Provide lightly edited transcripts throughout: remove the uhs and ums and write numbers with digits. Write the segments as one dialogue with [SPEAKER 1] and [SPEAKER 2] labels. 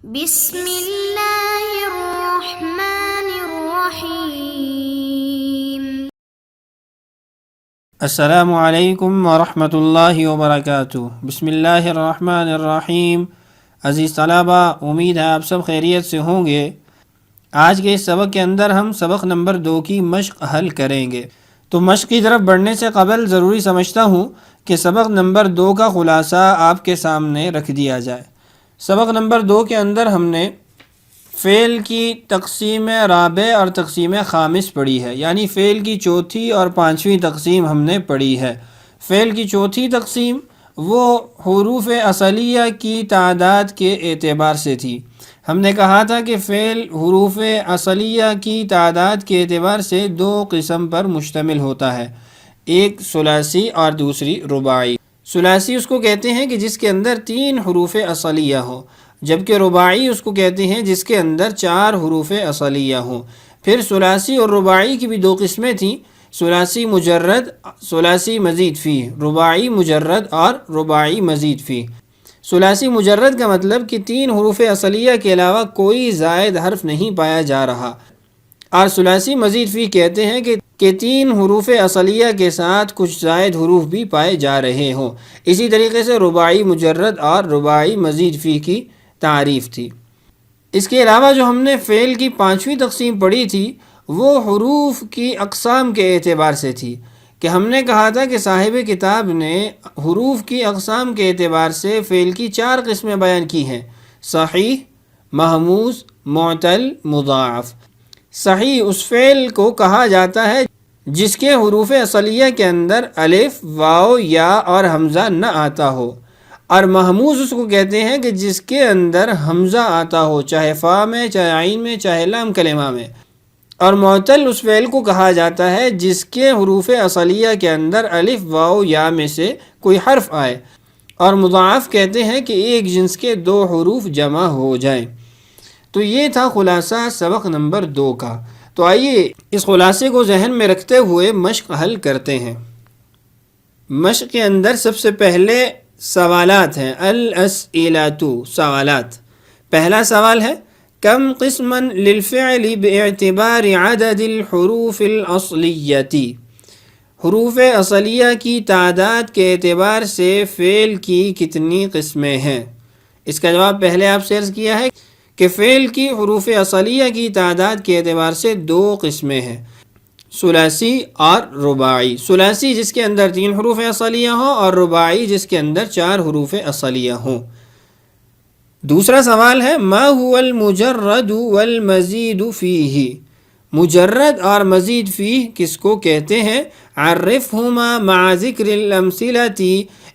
[SPEAKER 1] بسم اللہ الرحمن الرحیم۔
[SPEAKER 2] السلام علیکم ورحمۃ اللہ وبرکاتہ۔ بسم اللہ الرحمن الرحیم۔ عزیز طلبہ، امید ہے آپ سب خیریت سے ہوں گے۔ آج کے اس سبق کے اندر ہم سبق نمبر 2 کی مشق حل کریں گے۔ تو مشق کی طرف بڑھنے سے قبل ضروری سمجھتا ہوں کہ سبق نمبر 2 کا خلاصہ آپ کے سامنے رکھ دیا جائے۔ سبق نمبر 2 کے اندر ہم نے فعل کی تقسیم رابع اور تقسیم خامس پڑھی ہے، یعنی فعل کی چوتھی اور پانچویں تقسیم ہم نے پڑھی ہے۔ فعل کی چوتھی تقسیم وہ حروف اصلیہ کی تعداد کے اعتبار سے تھی۔ ہم نے کہا تھا کہ فعل حروف اصلیہ کی تعداد کے اعتبار سے 2 قسم پر مشتمل ہوتا ہے، ایک ثلاثی اور دوسری رباعی۔ ثلاثی اس کو کہتے ہیں کہ جس کے اندر 3 حروف اصلیہ ہوں، جبکہ رباعی اس کو کہتے ہیں جس کے اندر 4 حروف اصلیہ ہوں۔ پھر ثلاثی اور رباعی کی بھی 2 قسمیں تھیں، ثلاثی مجرد، ثلاثی مزید فی، رباعی مجرد اور رباعی مزید فی۔ ثلاثی مجرد کا مطلب کہ 3 حروف اصلیہ کے علاوہ کوئی زائد حرف نہیں پایا جا رہا، اور ثلاثی مزید فی کہتے ہیں کہ 3 حروف اصلیہ کے ساتھ کچھ زائد حروف بھی پائے جا رہے ہوں۔ اسی طریقے سے رباعی مجرد اور رباعی مزید فی کی تعریف تھی۔ اس کے علاوہ جو ہم نے فعل کی 5ویں تقسیم پڑھی تھی وہ حروف کی اقسام کے اعتبار سے تھی، کہ ہم نے کہا تھا کہ صاحب کتاب نے حروف کی اقسام کے اعتبار سے فعل کی 4 قسمیں بیان کی ہیں: صحیح، مہموز، معتل، مضاعف۔ صحیح اس فعل کو کہا جاتا ہے جس کے حروف اصلیہ کے اندر الف، واو، یا اور حمزہ نہ آتا ہو، اور مہموز اس کو کہتے ہیں کہ جس کے اندر حمزہ آتا ہو، چاہے فا میں، چاہے عین میں، چاہے لام کلمہ میں۔ اور معتل اس فعل کو کہا جاتا ہے جس کے حروف اصلیہ کے اندر الف، واو، یا میں سے کوئی حرف آئے، اور مضاعف کہتے ہیں کہ ایک جنس کے 2 حروف جمع ہو جائیں۔ تو یہ تھا خلاصہ سبق نمبر 2 کا۔ تو آئیے اس خلاصے کو ذہن میں رکھتے ہوئے مشق حل کرتے ہیں۔ مشق کے اندر سب سے پہلے سوالات ہیں، الاسئلۃ، سوالات۔ پہلا سوال ہے: کم قسما للفعل باعتبار عدد الحروف الاصلیۃ؟ حروف اصلیہ کی تعداد کے اعتبار سے فعل کی کتنی قسمیں ہیں؟ اس کا جواب پہلے آپ سے عرض کیا ہے کہ فعل کی حروف اصلیہ کی تعداد کے اعتبار سے 2 قسمیں ہیں، ثلاثی اور رباعی۔ ثلاثی جس کے اندر 3 حروف اصلیہ ہوں، اور رباعی جس کے اندر 4 حروف اصلیہ ہوں۔ دوسرا سوال ہے: ما هو المجرد والمزید فیہ؟ مجرد اور مزید فیہ کس کو کہتے ہیں؟ عرفہما مع ذکر الامثلۃ،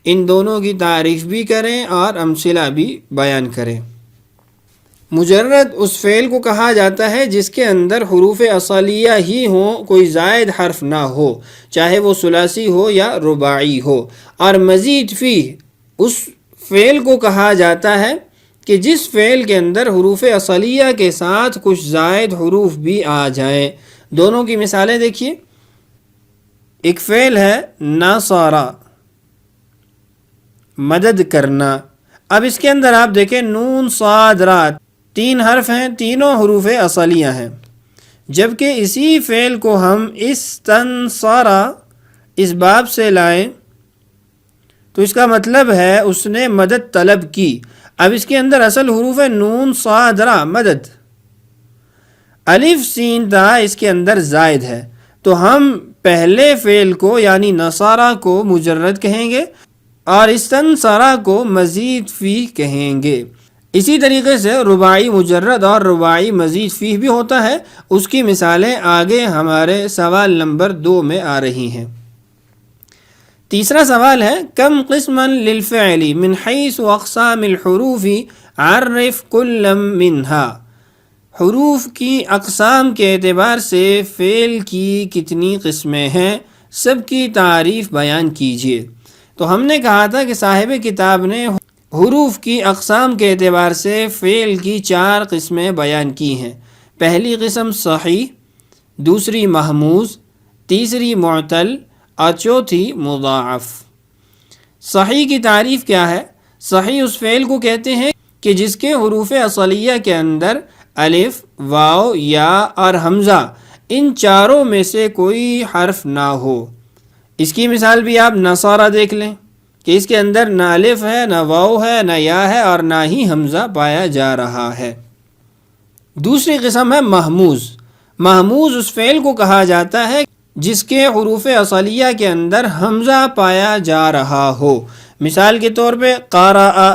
[SPEAKER 2] ان دونوں کی تعریف بھی کریں اور امثلہ بھی بیان کریں۔ مجرد اس فعل کو کہا جاتا ہے جس کے اندر حروف اصلیہ ہی ہوں، کوئی زائد حرف نہ ہو، چاہے وہ ثلاثی ہو یا رباعی ہو۔ اور مزید فی اس فعل کو کہا جاتا ہے کہ جس فعل کے اندر حروف اصلیہ کے ساتھ کچھ زائد حروف بھی آ جائیں۔ دونوں کی مثالیں دیکھیے۔ ایک فعل ہے ناصارا، مدد کرنا۔ اب اس کے اندر آپ دیکھیں نون، صاد، را، 3 حرف ہیں، تینوں حروف اصلیہ ہیں، جبکہ اسی فعل کو ہم استنصارا اس باب سے لائیں تو اس کا مطلب ہے اس نے مدد طلب کی۔ اب اس کے اندر اصل حروف ہے نون، صاد، را، مدد۔ الف، سین، تا اس کے اندر زائد ہے، تو ہم پہلے فعل کو یعنی نصارا کو مجرد کہیں گے اور استنصارا کو مزید فی کہیں گے۔ اسی طریقے سے رباعی مجرد اور رباعی مزید فی بھی ہوتا ہے، اس کی مثالیں آگے ہمارے سوال نمبر 2 میں آ رہی ہیں۔ تیسرا سوال ہے: کم قسما للفعل من حیث اقسام الحروف عرف کل منها؟ حروف کی اقسام کے اعتبار سے فعل کی کتنی قسمیں ہیں؟ سب کی تعریف بیان کیجیے۔ تو ہم نے کہا تھا کہ صاحب کتاب نے حروف کی اقسام کے اعتبار سے فعل کی 4 قسمیں بیان کی ہیں۔ پہلی قسم صحیح، دوسری مہموز، تیسری معتل اور چوتھی مضاعف۔ صحیح کی تعریف کیا ہے؟ صحیح اس فعل کو کہتے ہیں کہ جس کے حروف اصلیہ کے اندر الف، واو، یا اور حمزہ ان چاروں میں سے کوئی حرف نہ ہو۔ اس کی مثال بھی آپ نصارہ دیکھ لیں کہ اس کے اندر نہ الف ہے، نہ واو ہے، نہ یا ہے اور نہ ہی حمزہ پایا جا رہا ہے۔ دوسری قسم ہے محموز۔ محموز اس فعل کو کہا جاتا ہے جس کے حروف اصلیہ کے اندر حمزہ پایا جا رہا ہو۔ مثال کے طور پہ قارأ۔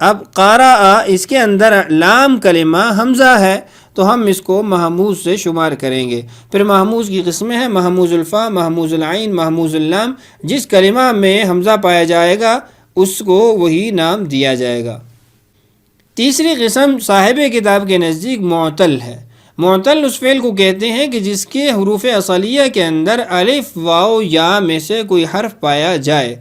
[SPEAKER 2] اب قارأ اس کے اندر لام کلمہ حمزہ ہے تو ہم اس کو محموز سے شمار کریں گے۔ پھر محموز کی قسمیں ہیں محموز الفا، محموز العین، محموز اللام۔ جس کلمہ میں حمزہ پایا جائے گا اس کو وہی نام دیا جائے گا۔ تیسری قسم صاحب کتاب کے نزدیک معتل ہے۔ معتل اس فعل کو کہتے ہیں کہ جس کے حروف اصلیہ کے اندر الف، واو، یا میں سے کوئی حرف پایا جائے۔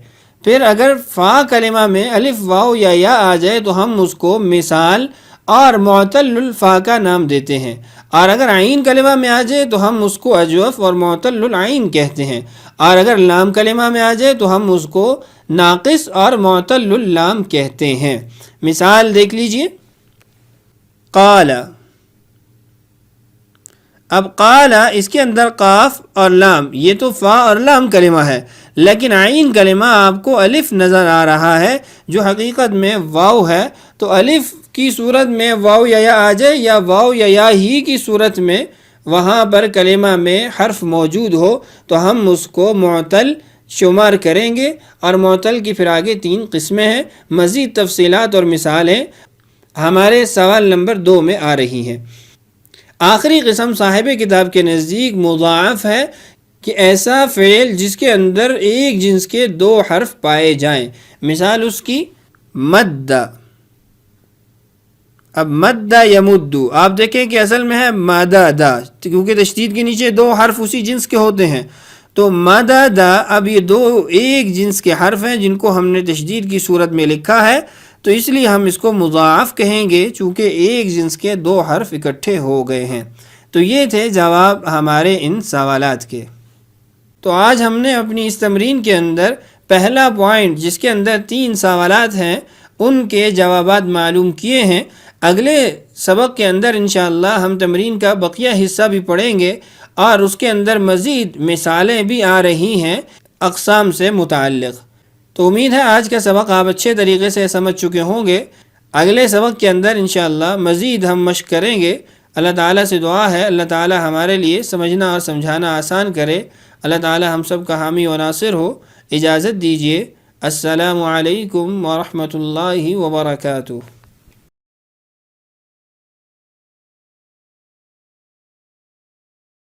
[SPEAKER 2] پھر اگر فا کلمہ میں الف، واو یا آ جائے تو ہم اس کو مثال اور معتل الفا کا نام دیتے ہیں، اور اگر عین کلمہ میں آ جائے تو ہم اس کو اجوف اور معتل العین کہتے ہیں، اور اگر لام کلمہ میں آ جائے تو ہم اس کو ناقص اور معتل اللام کہتے ہیں۔ مثال دیکھ لیجئے، قال۔ اب قال اس کے اندر قاف اور لام، یہ تو فا اور لام کلمہ ہے، لیکن عین کلمہ آپ کو الف نظر آ رہا ہے جو حقیقت میں واو ہے۔ تو الف کی صورت میں واو یا آ جائے یا واو یا ہی کی صورت میں وہاں پر کلمہ میں حرف موجود ہو تو ہم اس کو معتل شمار کریں گے، اور معتل کی پھر آگے 3 قسمیں ہیں۔ مزید تفصیلات اور مثالیں ہمارے سوال نمبر 2 میں آ رہی ہیں۔ آخری قسم صاحب کتاب کے نزدیک مضاعف ہے کہ ایسا فعل جس کے اندر ایک جنس کے 2 حرف پائے جائیں۔ مثال اس کی مد۔ اب مد یمد، آپ دیکھیں کہ اصل میں ہے مدد، کیونکہ تشدید کے نیچے 2 حرف اسی جنس کے ہوتے ہیں، تو مدد اب یہ 2 ایک جنس کے حرف ہیں جن کو ہم نے تشدید کی صورت میں لکھا ہے، تو اس لیے ہم اس کو مضاعف کہیں گے چونکہ ایک جنس کے 2 حرف اکٹھے ہو گئے ہیں۔ تو یہ تھے جواب ہمارے ان سوالات کے۔ تو آج ہم نے اپنی اس تمرین کے اندر پہلا پوائنٹ جس کے اندر 3 سوالات ہیں ان کے جوابات معلوم کیے ہیں۔ اگلے سبق کے اندر انشاءاللہ ہم تمرین کا بقیہ حصہ بھی پڑھیں گے اور اس کے اندر مزید مثالیں بھی آ رہی ہیں اقسام سے متعلق۔ تو امید ہے آج کا سبق آپ اچھے طریقے سے سمجھ چکے ہوں گے۔ اگلے سبق کے اندر انشاءاللہ مزید ہم مشق کریں گے۔ اللہ تعالیٰ سے دعا ہے اللہ تعالیٰ ہمارے لیے سمجھنا اور سمجھانا آسان کرے۔ اللہ تعالیٰ ہم سب کا حامی و ناصر ہو۔ اجازت دیجیے، السلام علیکم ورحمۃ اللہ وبرکاتہ۔